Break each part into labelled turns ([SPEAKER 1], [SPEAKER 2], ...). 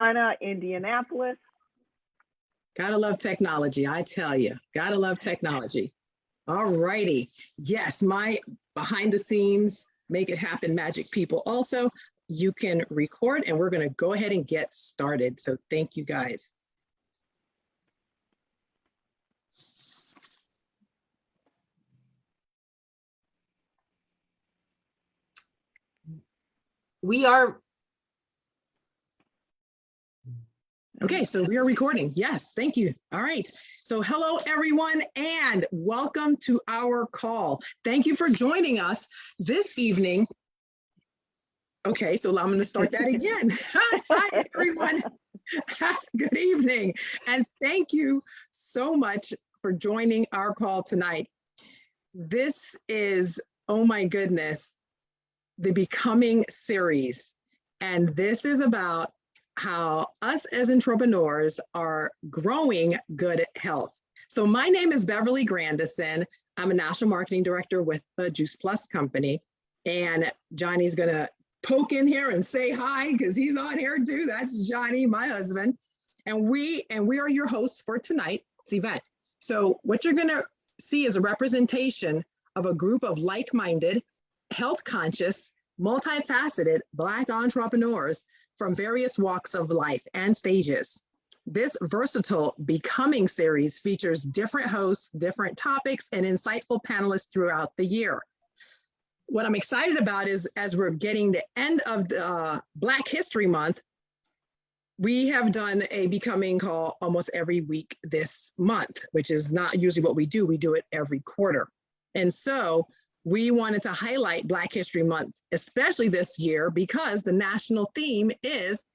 [SPEAKER 1] Indianapolis.
[SPEAKER 2] Gotta love technology, I tell you. Gotta love technology. All righty. Yes, my behind the scenes, make it happen magic people. Also, you can record and we're gonna go ahead and get started. So thank you guys.
[SPEAKER 3] We are.
[SPEAKER 2] Okay, so we are recording. Yes, thank you. All right. So hello, everyone, and welcome to our call. Thank you for joining us this evening. Okay, so I'm going to start that again. Hi, everyone. Good evening. And thank you so much for joining our call tonight. This is, oh my goodness, the Becoming series. And this is about how us as entrepreneurs are growing good health. So my name is Beverly Grandison. I'm a national marketing director with the Juice Plus company. And Johnny's gonna poke in here and say hi because he's on here too. That's Johnny, my husband. And we are your hosts for tonight's event. So what you're gonna see is a representation of a group of like-minded, health conscious, multifaceted Black entrepreneurs from various walks of life and stages. This versatile Becoming series features different hosts, different topics, and insightful panelists throughout the year. What I'm excited about is as we're getting the end of the Black History Month, we have done a Becoming call almost every week this month, which is not usually what we do. We do it every quarter. And so we wanted to highlight Black History Month, especially this year, because the national theme is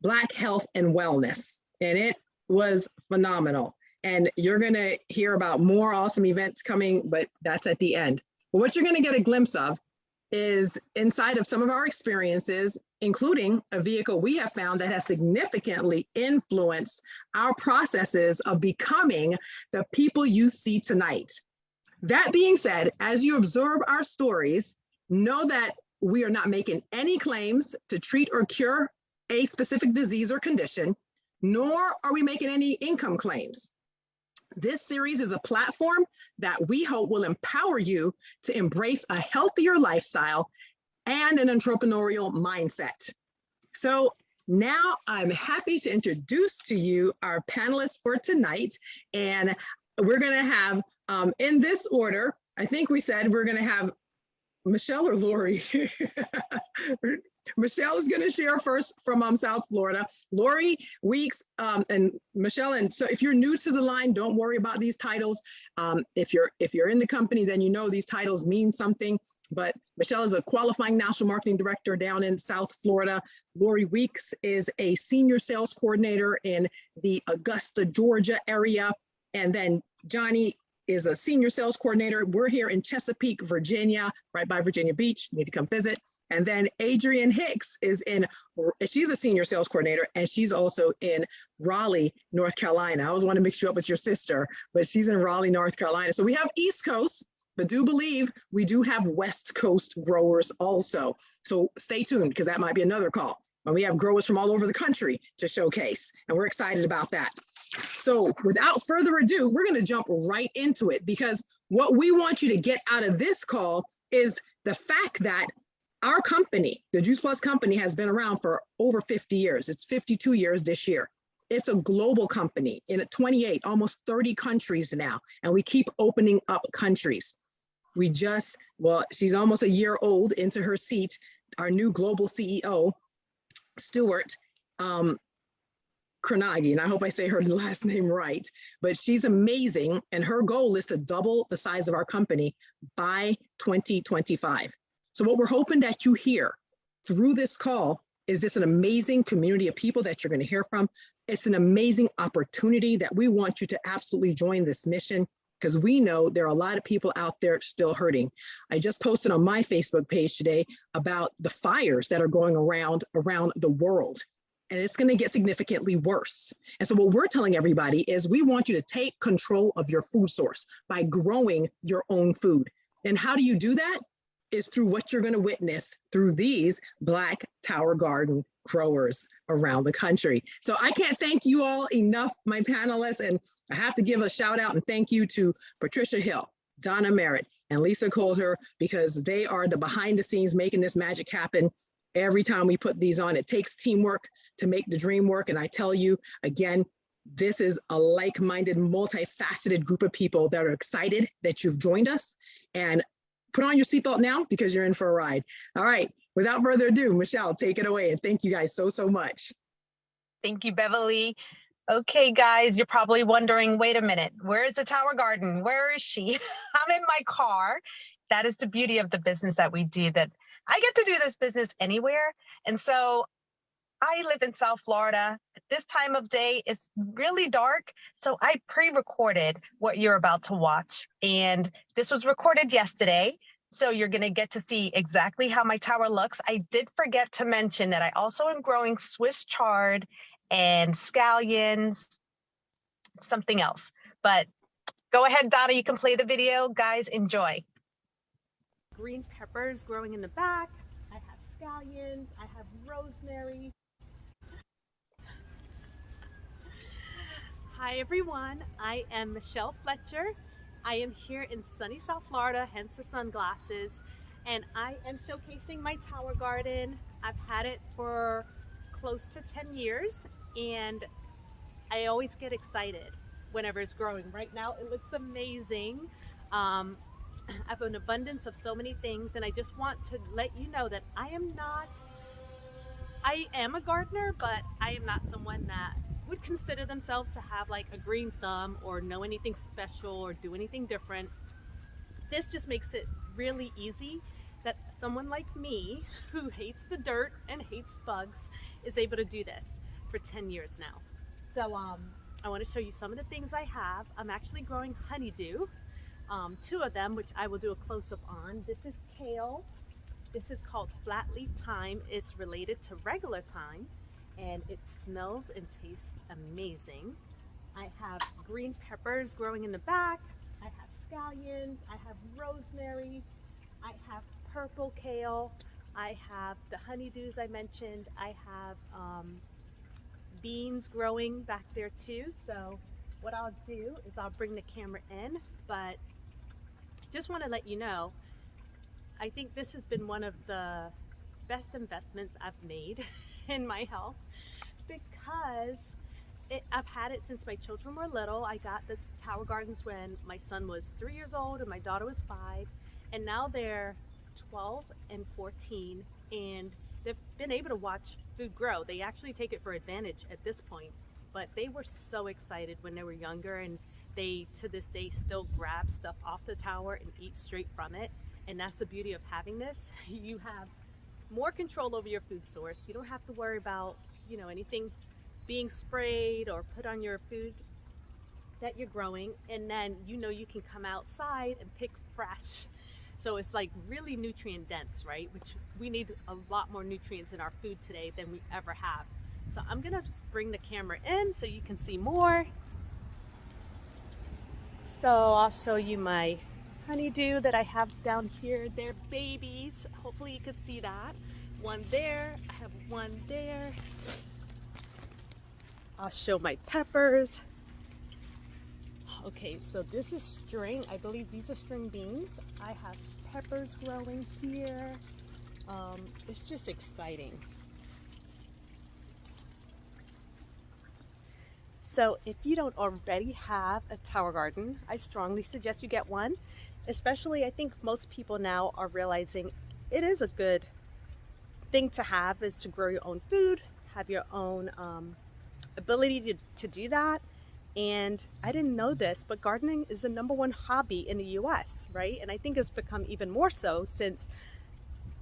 [SPEAKER 2] Black health and wellness. And it was phenomenal. And you're gonna hear about more awesome events coming, but that's at the end. But what you're gonna get a glimpse of is inside of some of our experiences, including a vehicle we have found that has significantly influenced our processes of becoming the people you see tonight. That being said, as you observe our stories, know that we are not making any claims to treat or cure a specific disease or condition, nor are we making any income claims. This series is a platform that we hope will empower you to embrace a healthier lifestyle and an entrepreneurial mindset. So now I'm happy to introduce to you our panelists for tonight. And we're gonna have, in this order, I think we said we're gonna have Michelle or Lori. Michelle is gonna share first from South Florida. Lori Weeks and Michelle, and so if you're new to the line, don't worry about these titles. If you're in the company, then you know these titles mean something. But Michelle is a qualifying national marketing director down in South Florida. Lori Weeks is a senior sales coordinator in the Augusta, Georgia area. And then Johnny is a senior sales coordinator. We're here in Chesapeake, Virginia, right by Virginia Beach. You need to come visit. And then Adrienne Hicks she's a senior sales coordinator, and she's also in Raleigh, North Carolina. I always want to mix you up with your sister, but she's in Raleigh, North Carolina. So we have East Coast, but do believe we do have West Coast growers also. So stay tuned because that might be another call. And we have growers from all over the country to showcase, and we're excited about that. So without further ado, we're going to jump right into it because what we want you to get out of this call is the fact that our company, the Juice Plus company, has been around for over 50 years. It's 52 years this year. It's a global company in 28, almost 30 countries now, and we keep opening up countries. She's almost a year old into her seat. Our new global CEO, Stuart Kronagi, and I hope I say her last name right, but she's amazing. And her goal is to double the size of our company by 2025. So what we're hoping that you hear through this call is this an amazing community of people that you're going to hear from. It's an amazing opportunity that we want you to absolutely join this mission because we know there are a lot of people out there still hurting. I just posted on my Facebook page today about the fires that are going around the world. And it's going to get significantly worse. And so what we're telling everybody is we want you to take control of your food source by growing your own food. And how do you do that? Is through what you're going to witness through these Black Tower Garden growers around the country. So I can't thank you all enough, my panelists, and I have to give a shout out and thank you to Patricia Hill, Donna Merritt, and Lisa Coulter, because they are the behind the scenes making this magic happen. Every time we put these on, it takes teamwork to make the dream work. And I tell you again, this is a like-minded, multifaceted group of people that are excited that you've joined us. And put on your seatbelt now because you're in for a ride. All right, without further ado, Michelle, take it away. And thank you guys so, so much.
[SPEAKER 1] Thank you, Beverly. Okay, guys, you're probably wondering, wait a minute, where is the Tower Garden? Where is she? I'm in my car. That is the beauty of the business that we do, that I get to do this business anywhere. And so I live in South Florida. At this time of day, it's really dark. So I pre-recorded what you're about to watch. And this was recorded yesterday. So you're going to get to see exactly how my tower looks. I did forget to mention that I also am growing Swiss chard and scallions, something else. But go ahead, Donna, you can play the video. Guys, enjoy.
[SPEAKER 3] Green peppers growing in the back. I have scallions. I have rosemary. Hi everyone, I am Michelle Fletcher. I am here in sunny South Florida, hence the sunglasses, and I am showcasing my tower garden. I've had it for close to 10 years and I always get excited whenever it's growing. Right now it looks amazing. I have an abundance of so many things, and I just want to let you know that I am a gardener, but I am not someone that would consider themselves to have like a green thumb or know anything special or do anything different. This just makes it really easy that someone like me, who hates the dirt and hates bugs, is able to do this for 10 years now. So I want to show you some of the things I have. I'm actually growing honeydew, 2 of them, which I will do a close-up on. This is kale. This is called flat leaf thyme. It's related to regular thyme, and it smells and tastes amazing. I have green peppers growing in the back. I have scallions. I have rosemary. I have purple kale. I have the honeydews I mentioned. I have beans growing back there too. So what I'll do is I'll bring the camera in, but just want to let you know, I think this has been one of the best investments I've made in my health, because I've had it since my children were little. I got this Tower Gardens when my son was 3 years old and my daughter was 5, and now they're 12 and 14, and they've been able to watch food grow. They actually take it for advantage at this point, but they were so excited when they were younger, and they to this day still grab stuff off the tower and eat straight from it. And that's the beauty of having this. You have more control over your food source. You don't have to worry about, you know, anything being sprayed or put on your food that you're growing, and then you know you can come outside and pick fresh. So it's like really nutrient dense, right? Which we need a lot more nutrients in our food today than we ever have. So I'm gonna bring the camera in so you can see more. So I'll show you my honeydew that I have down here. They're babies. Hopefully you can see that. One there, I have one there. I'll show my peppers. Okay, so this is string. I believe these are string beans. I have peppers growing here. It's just exciting. So if you don't already have a tower garden, I strongly suggest you get one. Especially, I think most people now are realizing it is a good thing to have, is to grow your own food, have your own ability to do that. And I didn't know this, but gardening is the #1 hobby in the US, right? And I think it's become even more so since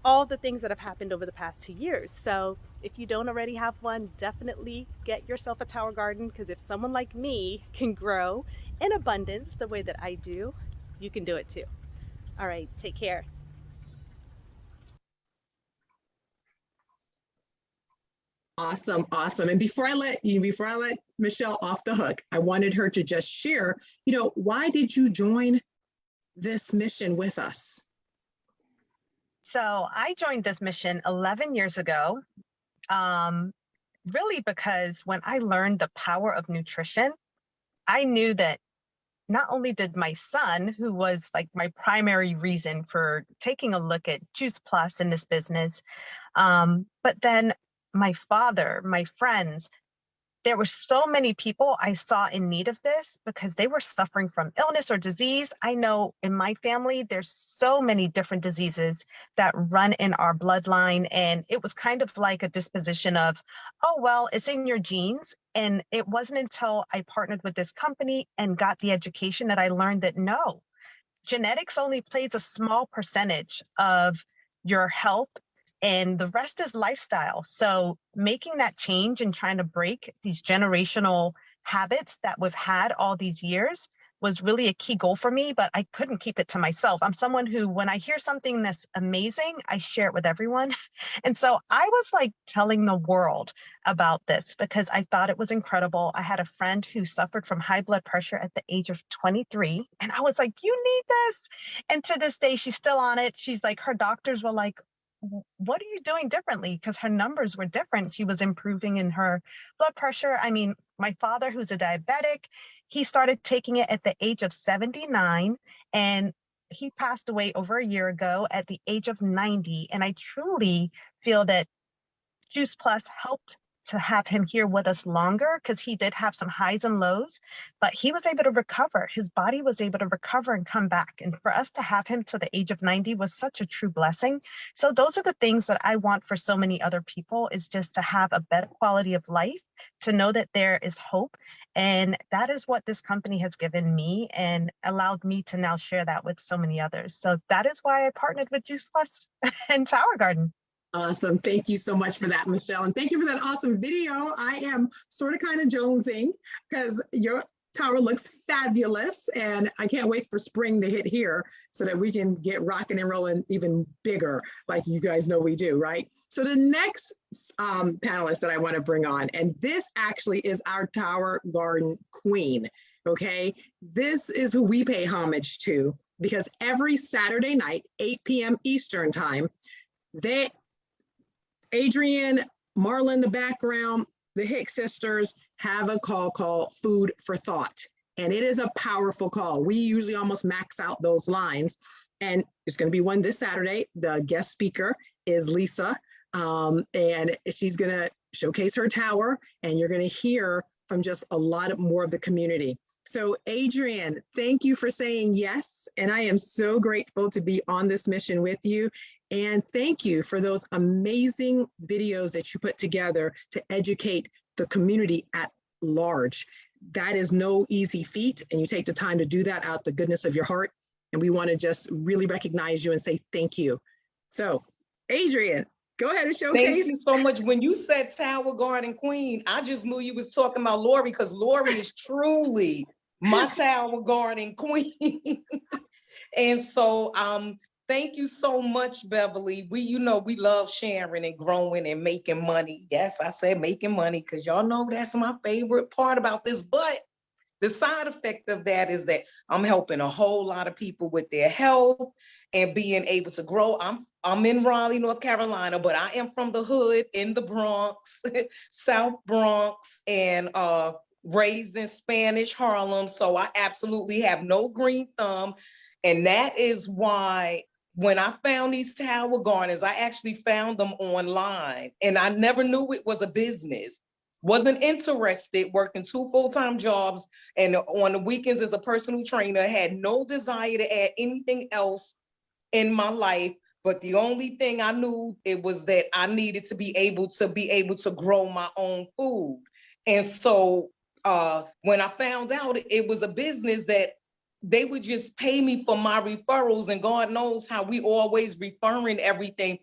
[SPEAKER 3] all the things that have happened over the past 2 years. So if you don't already have one, definitely get yourself a tower garden, because if someone like me can grow in abundance the way that I do, you can do it too. All right, take care.
[SPEAKER 2] Awesome, awesome. And before I let Michelle off the hook, I wanted her to just share, you know, why did you join this mission with us?
[SPEAKER 1] So I joined this mission 11 years ago. really because when I learned the power of nutrition, I knew that not only did my son, who was like my primary reason for taking a look at Juice Plus in this business, but then my father, my friends, there were so many people I saw in need of this because they were suffering from illness or disease. I know in my family, there's so many different diseases that run in our bloodline. And it was kind of like a disposition of, oh, well, it's in your genes. And it wasn't until I partnered with this company and got the education that I learned that no, genetics only plays a small percentage of your health and the rest is lifestyle. So making that change and trying to break these generational habits that we've had all these years was really a key goal for me, but I couldn't keep it to myself. I'm someone who, when I hear something that's amazing, I share it with everyone. And so I was like telling the world about this because I thought it was incredible. I had a friend who suffered from high blood pressure at the age of 23. And I was like, you need this. And to this day, she's still on it. She's like, her doctors were like, what are you doing differently? Because her numbers were different. She was improving in her blood pressure. I mean, my father, who's a diabetic, he started taking it at the age of 79 and he passed away over a year ago at the age of 90. And I truly feel that Juice Plus helped to have him here with us longer because he did have some highs and lows, but he was able to recover. His body was able to recover and come back. And for us to have him to the age of 90 was such a true blessing. So those are the things that I want for so many other people, is just to have a better quality of life, to know that there is hope. And that is what this company has given me and allowed me to now share that with so many others. So that is why I partnered with Juice Plus and Tower Garden.
[SPEAKER 2] Awesome. Thank you so much for that, Michelle. And thank you for that awesome video. I am sort of kind of jonesing because your tower looks fabulous. And I can't wait for spring to hit here so that we can get rocking and rolling even bigger, like you guys know we do, right? So the next panelist that I want to bring on, and this actually is our Tower Garden queen, okay? This is who we pay homage to because every Saturday night, 8 p.m. Eastern time, Adrienne, Marla in the background, the Hicks sisters have a call called Food for Thought. And it is a powerful call. We usually almost max out those lines. And it's going to be one this Saturday. The guest speaker is Lisa. And she's going to showcase her tower. And you're going to hear from just a lot more of the community. So Adrienne, thank you for saying yes. And I am so grateful to be on this mission with you. And thank you for those amazing videos that you put together to educate the community at large. That is no easy feat. And you take the time to do that out the goodness of your heart. And we want to just really recognize you and say thank you. So Adrienne, go ahead and showcase.
[SPEAKER 4] Thank you so much. When you said Tower Garden Queen, I just knew you was talking about Lori because Lori is truly my Tower Garden Queen. And so thank you so much, Beverly. We love sharing and growing and making money. Yes, I said making money because y'all know that's my favorite part about this. But the side effect of that is that I'm helping a whole lot of people with their health and being able to grow. I'm in Raleigh, North Carolina, but I am from the hood in the Bronx, South Bronx, and raised in Spanish Harlem. So I absolutely have no green thumb. And that is why when I found these Tower Gardens, I actually found them online and I never knew it was a business. Wasn't interested, working 2 full-time jobs and on the weekends as a personal trainer, had no desire to add anything else in my life. But the only thing I knew it was that I needed to be able to grow my own food. And so when I found out it was a business that they would just pay me for my referrals, and God knows how we always referring everything.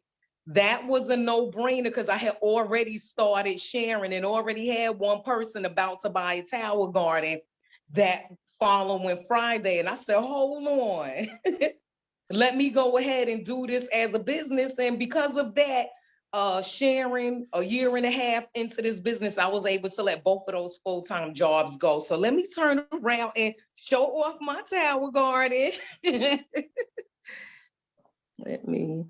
[SPEAKER 4] That was a no-brainer because I had already started sharing and already had one person about to buy a Tower Garden that following Friday. And I said, hold on, let me go ahead and do this as a business. And because of that, sharing a year and a half into this business, I was able to let both of those full-time jobs go. So let me turn around and show off my Tower Garden. Let me.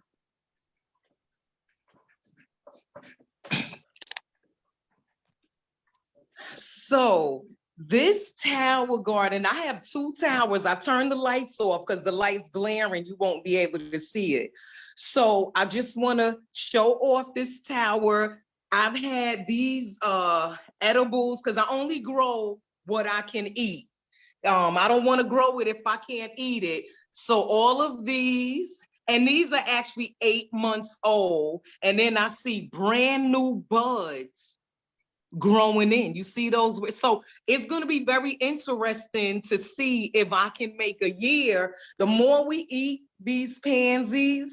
[SPEAKER 4] So this tower garden, I have two towers. I turned the lights off because the light's glaring. You won't be able to see it. So I just want to show off this tower. I've had these edibles because I only grow what I can eat. I don't want to grow it if I can't eat it. So all of these, and these are actually 8 months old. And then I see brand new buds growing in. You see those? So it's going to be very interesting to see if I can make a year. The more we eat these pansies,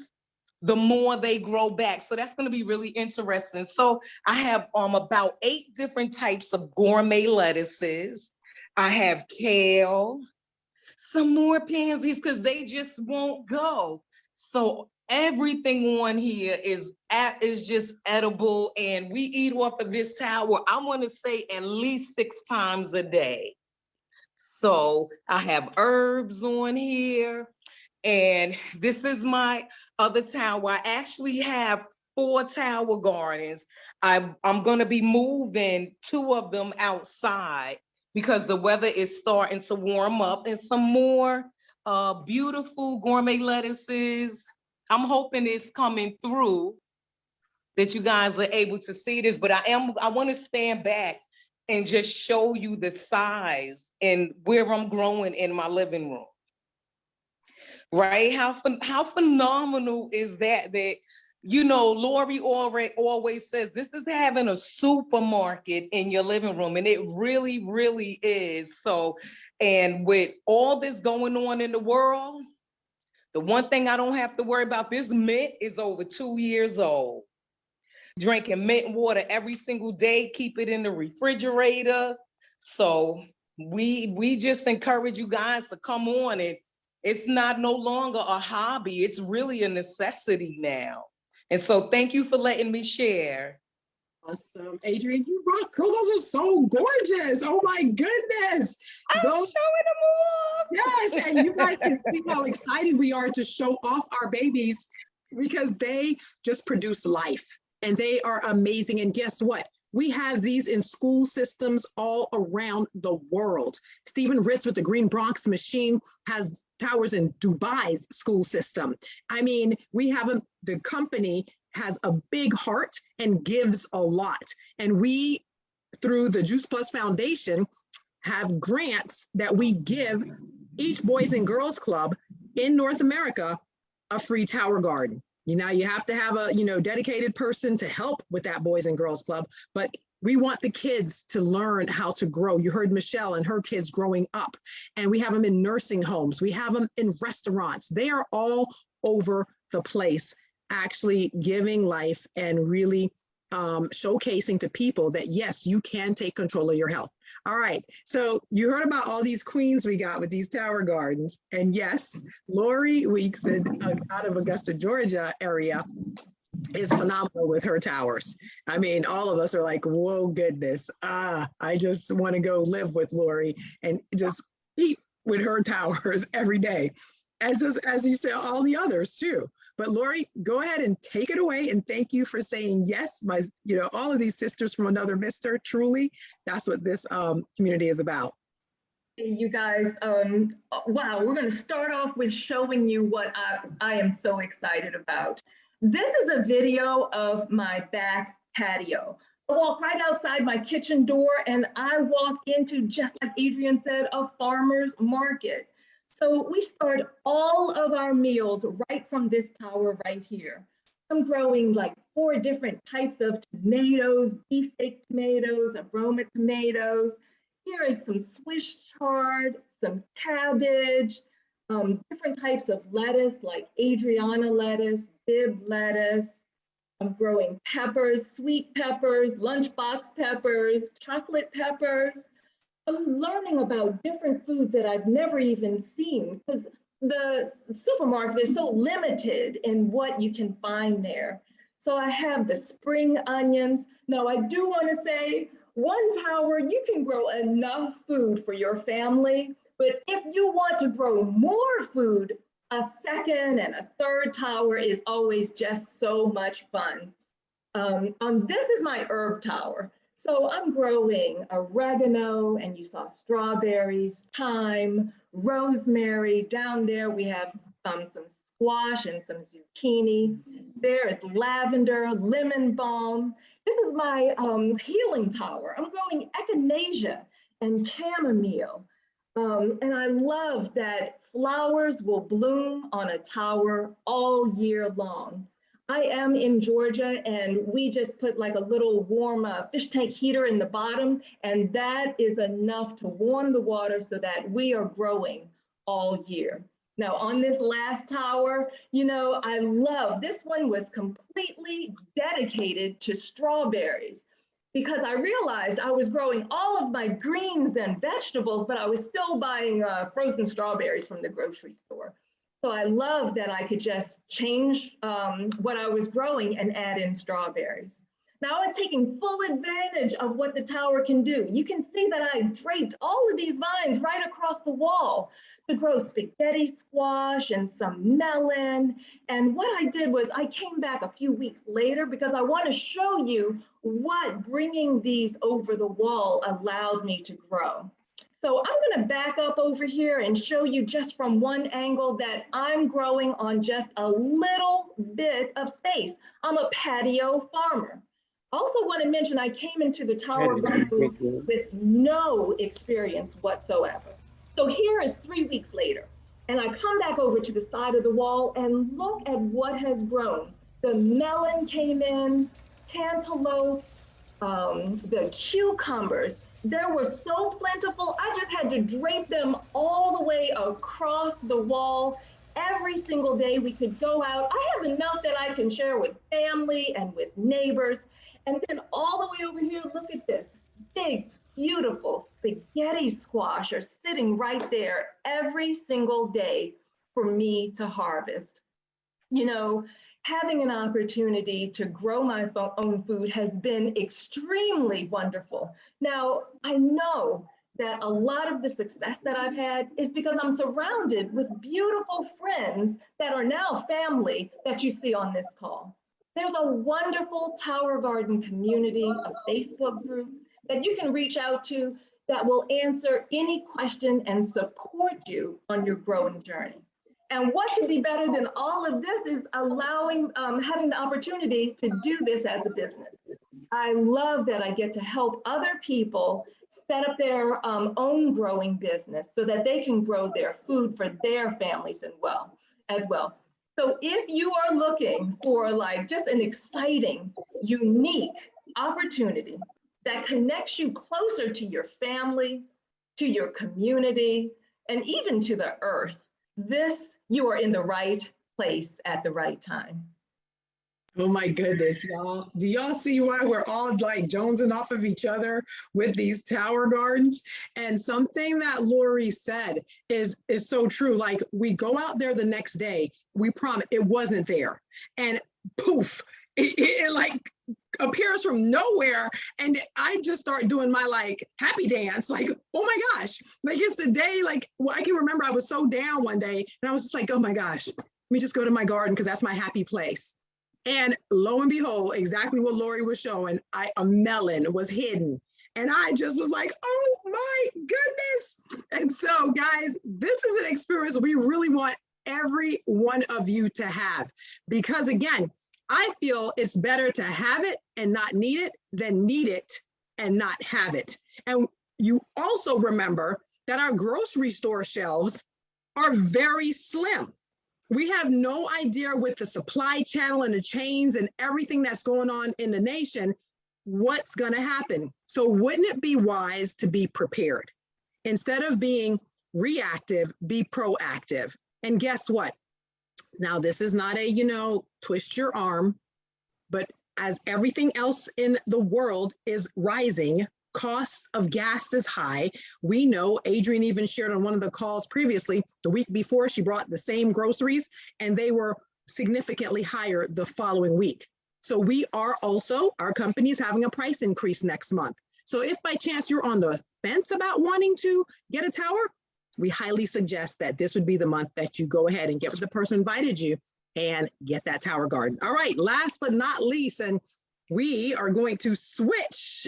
[SPEAKER 4] the more they grow back. So that's going to be really interesting. So I have about 8 different types of gourmet lettuces. I have kale, some more pansies because they just won't go. So everything on here is just edible, and we eat off of this tower, I want to say at least 6 times a day. So I have herbs on here, and this is my other tower. I actually have 4 tower gardens. I'm going to be moving 2 of them outside because the weather is starting to warm up, and some more beautiful gourmet lettuces. I'm hoping it's coming through that you guys are able to see this, but I want to stand back and just show you the size and where I'm growing in my living room. Right? How phenomenal is that? You know, Lori always says this is having a supermarket in your living room, and it really, really is. So, and with all this going on in the world, the one thing I don't have to worry about, this mint is over 2 years old. Drinking mint water every single day, keep it in the refrigerator. So we just encourage you guys to come on. It's not no longer a hobby, it's really a necessity now. And so thank you for letting me share.
[SPEAKER 2] Awesome. Adrienne, you rock, girl. Those are so gorgeous. Oh my goodness.
[SPEAKER 4] I'm showing them off.
[SPEAKER 2] Yes, and you guys can see how excited we are to show off our babies because they just produce life and they are amazing. And guess what? We have these in school systems all around the world. Stephen Ritz with the Green Bronx Machine has towers in Dubai's school system. I mean, we have the company has a big heart and gives a lot. And we, through the Juice Plus Foundation, have grants that we give each Boys and Girls Club in North America a free tower garden. You know, you have to have a, dedicated person to help with that Boys and Girls Club, but we want the kids to learn how to grow. You heard Michelle and her kids growing up, and we have them in nursing homes. We have them in restaurants. They are all over the place, actually giving life and really showcasing to people that, yes, you can take control of your health. All right. So you heard about all these queens we got with these tower gardens. And yes, Lori Weeks out of Augusta, Georgia area is phenomenal with her towers. I mean, all of us are like, whoa, goodness. I just want to go live with Lori and just eat with her towers every day. As you say, all the others too. But Lori, go ahead and take it away. And thank you for saying yes. All of these sisters from another mister, truly, that's what this community is about.
[SPEAKER 5] You guys, wow, we're going to start off with showing you what I am so excited about. This is a video of my back patio. I walk right outside my kitchen door and I walk into, just like Adrienne said, a farmer's market. So we start all of our meals right from this tower right here. I'm growing like 4 different types of tomatoes, beefsteak tomatoes, aroma tomatoes. Here is some Swiss chard, some cabbage, different types of lettuce like Adriana lettuce, Bibb lettuce. I'm growing peppers, sweet peppers, lunchbox peppers, chocolate peppers. I'm learning about different foods that I've never even seen because the supermarket is so limited in what you can find there. So I have the spring onions. Now I do want to say, one tower, you can grow enough food for your family, but if you want to grow more food, a second and a third tower is always just so much fun. This is my herb tower. So I'm growing oregano, and you saw strawberries, thyme, rosemary. Down there we have some squash and some zucchini. There is lavender, lemon balm. This is my healing tower. I'm growing echinacea and chamomile. And I love that flowers will bloom on a tower all year long. I am in Georgia, and we just put like a little warm fish tank heater in the bottom, and that is enough to warm the water so that we are growing all year. Now on this last tower, you know, I love, this one was completely dedicated to strawberries, because I realized I was growing all of my greens and vegetables, but I was still buying frozen strawberries from the grocery store. So I love that I could just change what I was growing and add in strawberries. Now I was taking full advantage of what the tower can do. You can see that I draped all of these vines right across the wall to grow spaghetti squash and some melon. And what I did was I came back a few weeks later because I want to show you what bringing these over the wall allowed me to grow. So I'm going to back up over here and show you just from one angle that I'm growing on just a little bit of space. I'm a patio farmer. Also want to mention I came into the tower garden with no experience whatsoever. So here is 3 weeks later, and I come back over to the side of the wall and look at what has grown. The melon came in, cantaloupe, the cucumbers. They were so plentiful, I just had to drape them all the way across the wall. Every single day we could go out. I have enough that I can share with family and with neighbors. And then all the way over here, look at this. Big, beautiful spaghetti squash are sitting right there every single day for me to harvest. You know, having an opportunity to grow my own food has been extremely wonderful. Now, I know that a lot of the success that I've had is because I'm surrounded with beautiful friends that are now family that you see on this call. There's a wonderful Tower Garden community, a Facebook group that you can reach out to that will answer any question and support you on your growing journey. And what could be better than all of this is allowing, having the opportunity to do this as a business. I love that I get to help other people set up their own growing business so that they can grow their food for their families as well. So if you are looking for like just an exciting, unique opportunity that connects you closer to your family, to your community, and even to the earth, you are in the right place at the right time.
[SPEAKER 2] Oh my goodness, y'all. Do y'all see why we're all like jonesing off of each other with these tower gardens? And something that Lori said is so true. Like we go out there the next day, we promise it wasn't there. And poof, it like appears from nowhere. And I just start doing my like happy dance, like, oh my gosh, like it's the day, like well, I can remember I was so down one day and I was just like, oh my gosh, let me just go to my garden because that's my happy place. And lo and behold, exactly what Lori was showing, a melon was hidden. And I just was like, oh my goodness. And so guys, this is an experience we really want every one of you to have, because again, I feel it's better to have it and not need it than need it and not have it. And you also remember that our grocery store shelves are very slim. We have no idea with the supply channel and the chains and everything that's going on in the nation, what's going to happen. So wouldn't it be wise to be prepared? Instead of being reactive, be proactive. And guess what? Now, this is not a, twist your arm, but as everything else in the world is rising, cost of gas is high. We know Adrienne even shared on one of the calls previously, the week before she brought the same groceries and they were significantly higher the following week. So we are also, our company is having a price increase next month. So if by chance you're on the fence about wanting to get a tower, we highly suggest that this would be the month that you go ahead and get with the person who invited you and get that tower garden. All right, last but not least, and we are going to switch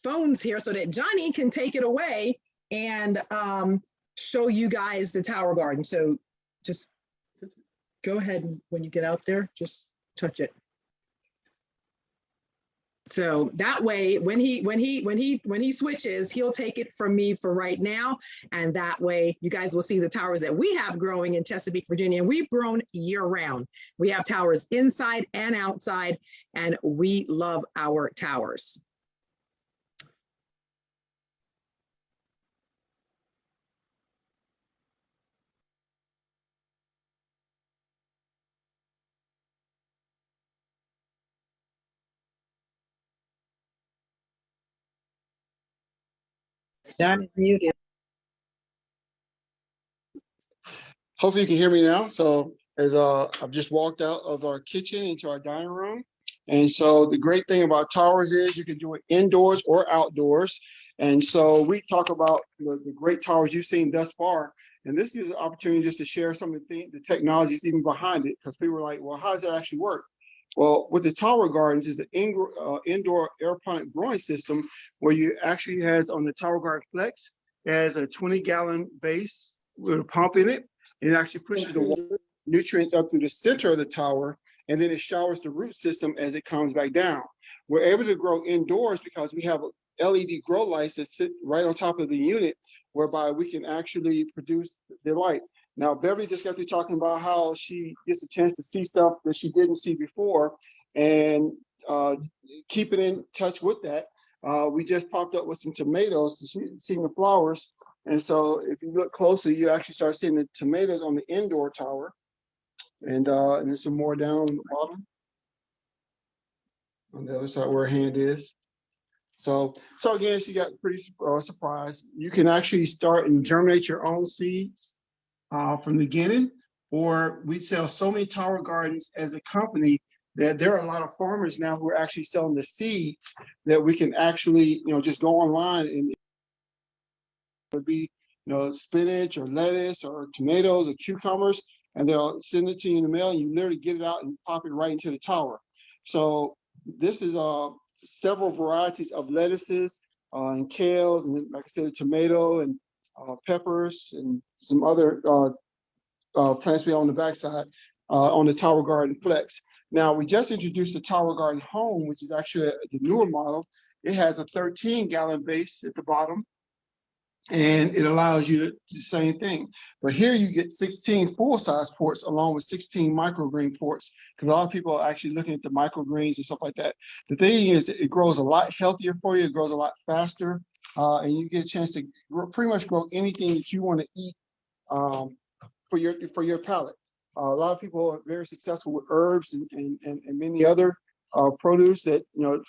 [SPEAKER 2] phones here so that Johnny can take it away and show you guys the Tower Garden. So just go ahead, when you get out there, just touch it. So that way, when he switches, he'll take it from me for right now. And that way you guys will see the towers that we have growing in Chesapeake, Virginia. And we've grown year round. We have towers inside and outside, and we love our towers.
[SPEAKER 6] John is muted.
[SPEAKER 7] Hopefully you can hear me now. So as I've just walked out of our kitchen into our dining room. And so the great thing about towers is you can do it indoors or outdoors. And so we talk about the great towers you've seen thus far. And this gives an opportunity just to share some of the technologies even behind it, because people are like, well, how does that actually work? Well, with the Tower Gardens is an indoor aeroponic growing system where you actually has on the Tower Garden Flex, it has a 20-gallon base with a pump in it. And it actually pushes the water, nutrients up through the center of the tower, and then it showers the root system as it comes back down. We're able to grow indoors because we have LED grow lights that sit right on top of the unit, whereby we can actually produce the light. Now, Beverly just got through talking about how she gets a chance to see stuff that she didn't see before, and keeping in touch with that. We just popped up with some tomatoes, seeing the flowers. And so if you look closely, you actually start seeing the tomatoes on the indoor tower. And there's some more down on the bottom, on the other side where her hand is. So again, she got pretty surprised. You can actually start and germinate your own seeds from the beginning, or we sell so many Tower Gardens as a company that there are a lot of farmers now who are actually selling the seeds that we can actually, just go online and it would be, spinach or lettuce or tomatoes or cucumbers, and they'll send it to you in the mail, and you literally get it out and pop it right into the tower. So this is several varieties of lettuces and kales, and like I said, tomato and peppers and some other plants we have on the backside on the Tower Garden Flex. Now, we just introduced the Tower Garden Home, which is actually the newer model. It has a 13-gallon base at the bottom, and it allows you to do the same thing. But here you get 16 full-size ports along with 16 microgreen ports, because a lot of people are actually looking at the microgreens and stuff like that. The thing is, it grows a lot healthier for you. It grows a lot faster, and you get a chance to pretty much grow anything that you want to eat for your palate. A lot of people are very successful with herbs and many other produce that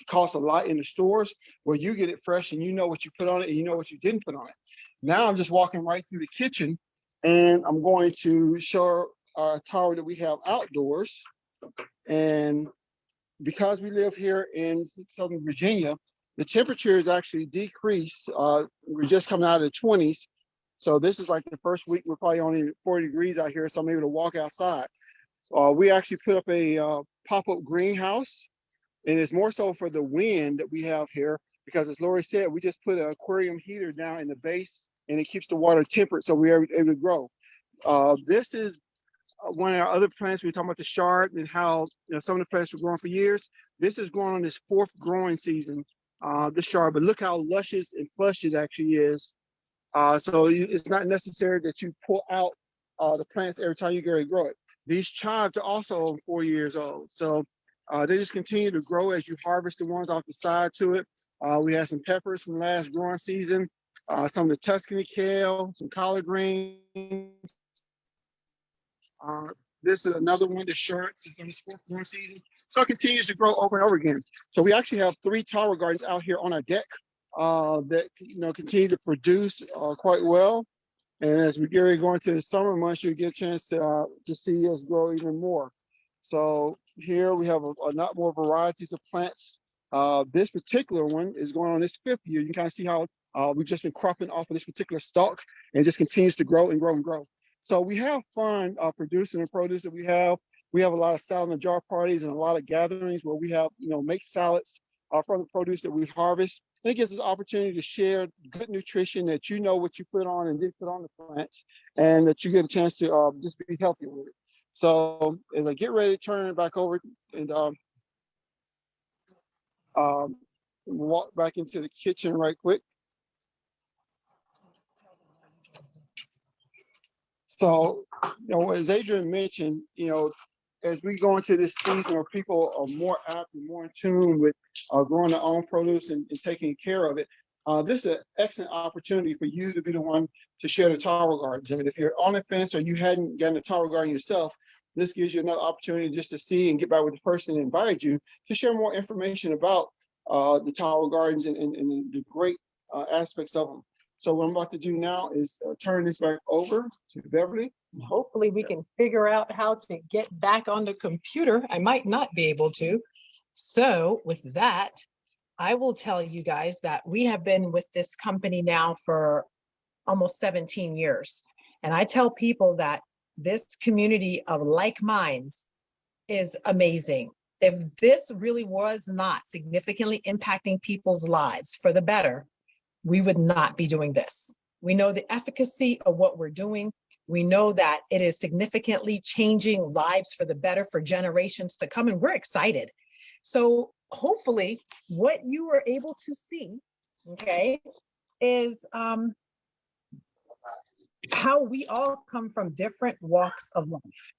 [SPEAKER 7] costs a lot in the stores, where you get it fresh and you know what you put on it and you know what you didn't put on it. Now I'm just walking right through the kitchen, and I'm going to show our tower that we have outdoors. And because we live here in Southern Virginia, the temperature is actually decreased. We're just coming out of the 20s. So this is like the first week we're probably only 40 degrees out here, so I'm able to walk outside. We actually put up a pop-up greenhouse, and it's more so for the wind that we have here, because as Lori said, we just put an aquarium heater down in the base, and it keeps the water temperate, so we're able to grow. This is one of our other plants. We were talking about the chard and how some of the plants were growing for years. This is growing on this 4th growing season, the chard, but look how luscious and plush it actually is. So it's not necessary that you pull out the plants every time you get ready to grow it. These chives are also 4 years old. So they just continue to grow as you harvest the ones off the side to it. We have some peppers from last growing season, some of the Tuscany kale, some collard greens. This is another one, the shirts is on the 4th growing season. So it continues to grow over and over again. So we actually have 3 Tower Gardens out here on our deck that continue to produce quite well. And as we get ready to go into the summer months, you'll get a chance to see us grow even more. So here we have a lot more varieties of plants. This particular one is going on its 5th year. You can kind of see how we've just been cropping off of this particular stalk, and it just continues to grow and grow and grow. So we have fun producing the produce that we have. We have a lot of salad in a jar parties and a lot of gatherings where we have, make salads from the produce that we harvest. And it gives us an opportunity to share good nutrition that what you put on and didn't put on the plants, and that you get a chance to just be healthy with it. So as I get ready to turn it back over and walk back into the kitchen right quick. So, as Adrian mentioned, as we go into this season where people are more apt and more in tune with growing their own produce and taking care of it, this is an excellent opportunity for you to be the one to share the Tower Gardens. I mean, if you're on the fence or you hadn't gotten a Tower Garden yourself, this gives you another opportunity just to see and get back with the person that invited you to share more information about the Tower Gardens and the great aspects of them. So what I'm about to do now is turn this back over to Beverly.
[SPEAKER 2] Hopefully we can figure out how to get back on the computer. I might not be able to. So with that, I will tell you guys that we have been with this company now for almost 17 years. And I tell people that this community of like minds is amazing. If this really was not significantly impacting people's lives for the better, we would not be doing this. We know the efficacy of what we're doing. We know that it is significantly changing lives for the better for generations to come, and we're excited. So hopefully what you were able to see, okay, is how we all come from different walks of life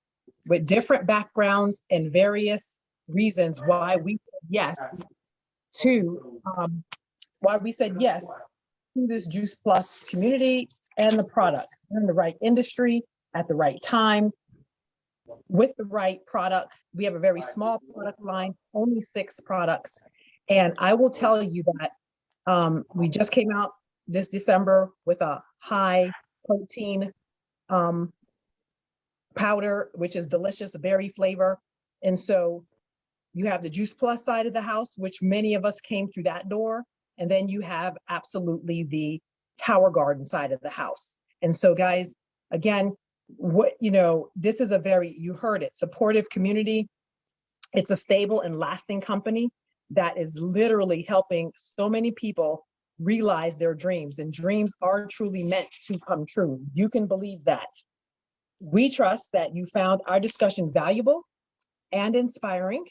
[SPEAKER 2] with different backgrounds and various reasons why we said yes to this Juice Plus community and the product. We're in the right industry at the right time with the right product. We have a very small product line, only 6 products. And I will tell you that we just came out this December with a high protein powder, which is delicious, berry flavor. And so you have the Juice Plus side of the house, which many of us came through that door. And then you have absolutely the Tower Garden side of the house. And so guys, again, this is a very, you heard it, supportive community. It's a stable and lasting company that is literally helping so many people realize their dreams, and dreams are truly meant to come true. You can believe that. We trust that you found our discussion valuable and inspiring.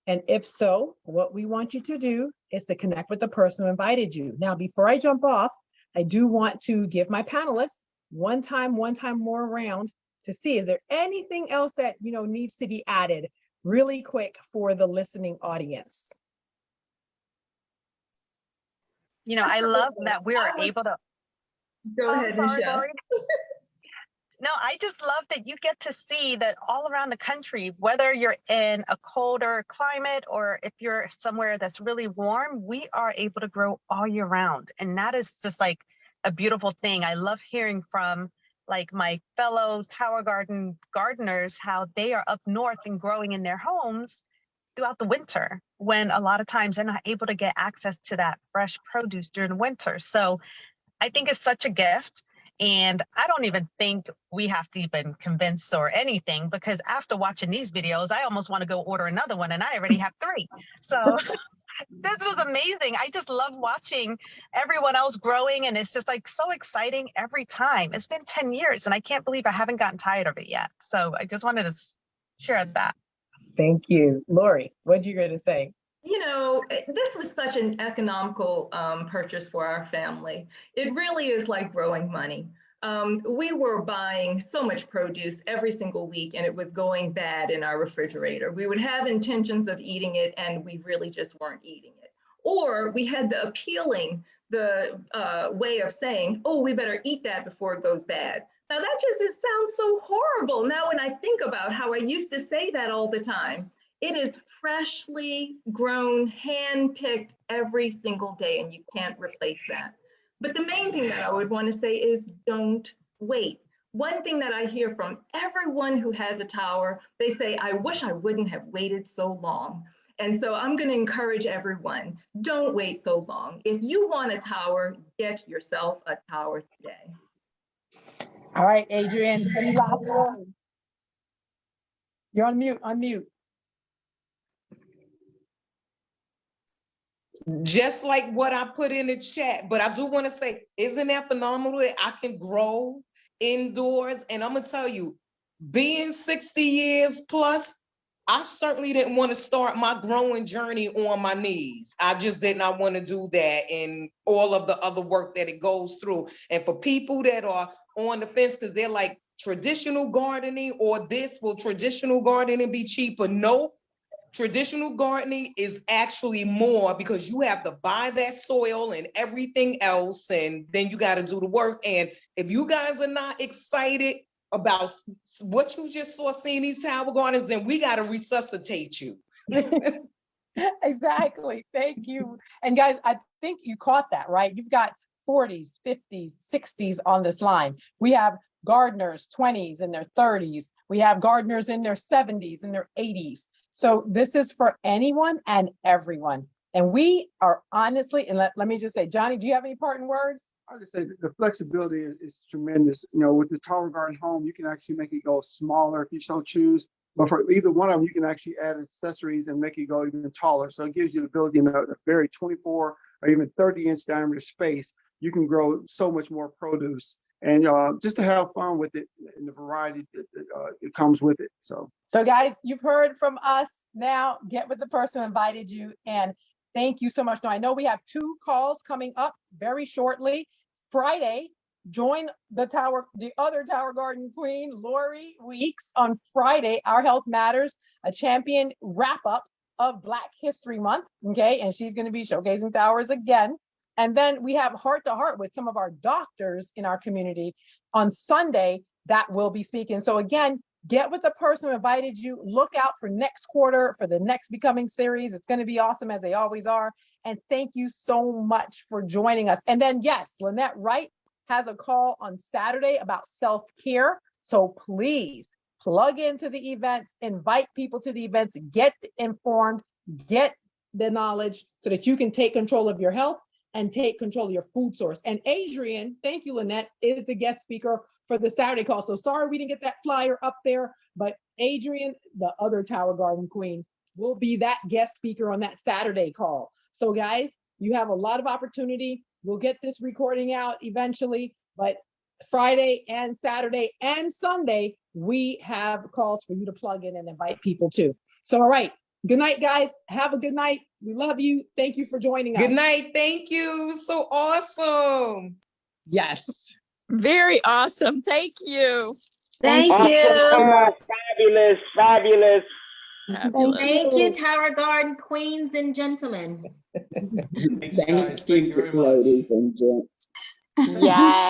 [SPEAKER 2] And if so, what we want you to do is to connect with the person who invited you. Now, before I jump off, I do want to give my panelists one time more around to see, is there anything else that needs to be added really quick for the listening audience?
[SPEAKER 1] I love that we are able to.
[SPEAKER 5] Go ahead,
[SPEAKER 1] Sorry,
[SPEAKER 5] Michelle.
[SPEAKER 1] Lori. No, I just love that you get to see that all around the country, whether you're in a colder climate or if you're somewhere that's really warm, we are able to grow all year round. And that is just like a beautiful thing. I love hearing from like my fellow Tower Garden gardeners, how they are up north and growing in their homes throughout the winter, when a lot of times they're not able to get access to that fresh produce during the winter. So I think it's such a gift. And I don't even think we have to even convince or anything, because after watching these videos, I almost want to go order another one, and I already have 3. So this was amazing. I just love watching everyone else growing, and it's just like so exciting every time. It's been 10 years and I can't believe I haven't gotten tired of it yet. So I just wanted to share that.
[SPEAKER 2] Thank you. Lori, what you going to say?
[SPEAKER 5] This was such an economical purchase for our family. It really is like growing money. We were buying so much produce every single week, and it was going bad in our refrigerator. We would have intentions of eating it, and we really just weren't eating it. Or we had the appealing way of saying, oh, we better eat that before it goes bad. Now that just sounds so horrible. Now when I think about how I used to say that all the time, it is freshly grown, hand-picked every single day, and you can't replace that. But the main thing that I would want to say is don't wait. One thing that I hear from everyone who has a tower, they say, I wish I wouldn't have waited so long. And so I'm going to encourage everyone, don't wait so long. If you want a tower, get yourself a tower today.
[SPEAKER 2] All right, Adrian, any last words? You're on mute, unmute.
[SPEAKER 4] Just like what I put in the chat, but I do want to say, isn't that phenomenal that I can grow indoors? And I'm gonna tell you, being 60 years plus, I certainly didn't want to start my growing journey on my knees. I just did not want to do that and all of the other work that it goes through. And for people that are on the fence, because they're like, traditional gardening or this, will traditional gardening be cheaper? Nope. Traditional gardening is actually more because you have to buy that soil and everything else, and then you got to do the work. And if you guys are not excited about what you just saw seeing these tower gardens, then we got to resuscitate you.
[SPEAKER 2] Exactly. Thank you. And guys, I think you caught that, right? You've got 40s, 50s, 60s on this line. We have gardeners, 20s in their 30s. We have gardeners in their 70s and their 80s. So this is for anyone and everyone. And we are honestly, and let me just say, Johnny, do you have any parting words?
[SPEAKER 7] I would say the flexibility is tremendous. You know, with the Tower Garden home, you can actually make it go smaller if you so choose. But for either one of them, you can actually add accessories and make it go even taller. So it gives you the ability in a very 24 or even 30-inch diameter space. You can grow so much more produce, and just to have fun with it and the variety that it comes with it. So
[SPEAKER 2] guys, you've heard from us. Now get with the person who invited you, and thank you so much. Now I know we have 2 calls coming up very shortly. Friday, join the other Tower Garden queen, Lori Weeks, on Friday, Our Health Matters, a champion wrap up of Black History Month. Okay, and she's going to be showcasing towers again. And then we have Heart to Heart with some of our doctors in our community on Sunday that will be speaking. So again, get with the person who invited you. Look out for next quarter for the next Becoming series. It's going to be awesome, as they always are. And thank you so much for joining us. And then, yes, Lynette Wright has a call on Saturday about self-care. So please plug into the events, invite people to the events, get informed, get the knowledge so that you can take control of your health and take control of your food source. And Adrian, thank you, Lynette, is the guest speaker for the Saturday call. So sorry we didn't get that flyer up there, but Adrian, the other Tower Garden queen, will be that guest speaker on that Saturday call. So guys, you have a lot of opportunity. We'll get this recording out eventually, but Friday and Saturday and Sunday, we have calls for you to plug in and invite people too. So, all right. Good night, guys. Have a good night. We love you. Thank you for joining us.
[SPEAKER 4] Good night. Thank you. So awesome.
[SPEAKER 2] Yes.
[SPEAKER 6] Very awesome. Thank you.
[SPEAKER 8] Thank
[SPEAKER 9] Awesome.
[SPEAKER 8] you.
[SPEAKER 9] Fabulous, fabulous.
[SPEAKER 6] Fabulous.
[SPEAKER 8] Thank you, Tower Garden queens and gentlemen.
[SPEAKER 10] Thanks, guys. Thank you very much.
[SPEAKER 9] Ladies and gents.
[SPEAKER 6] Yes.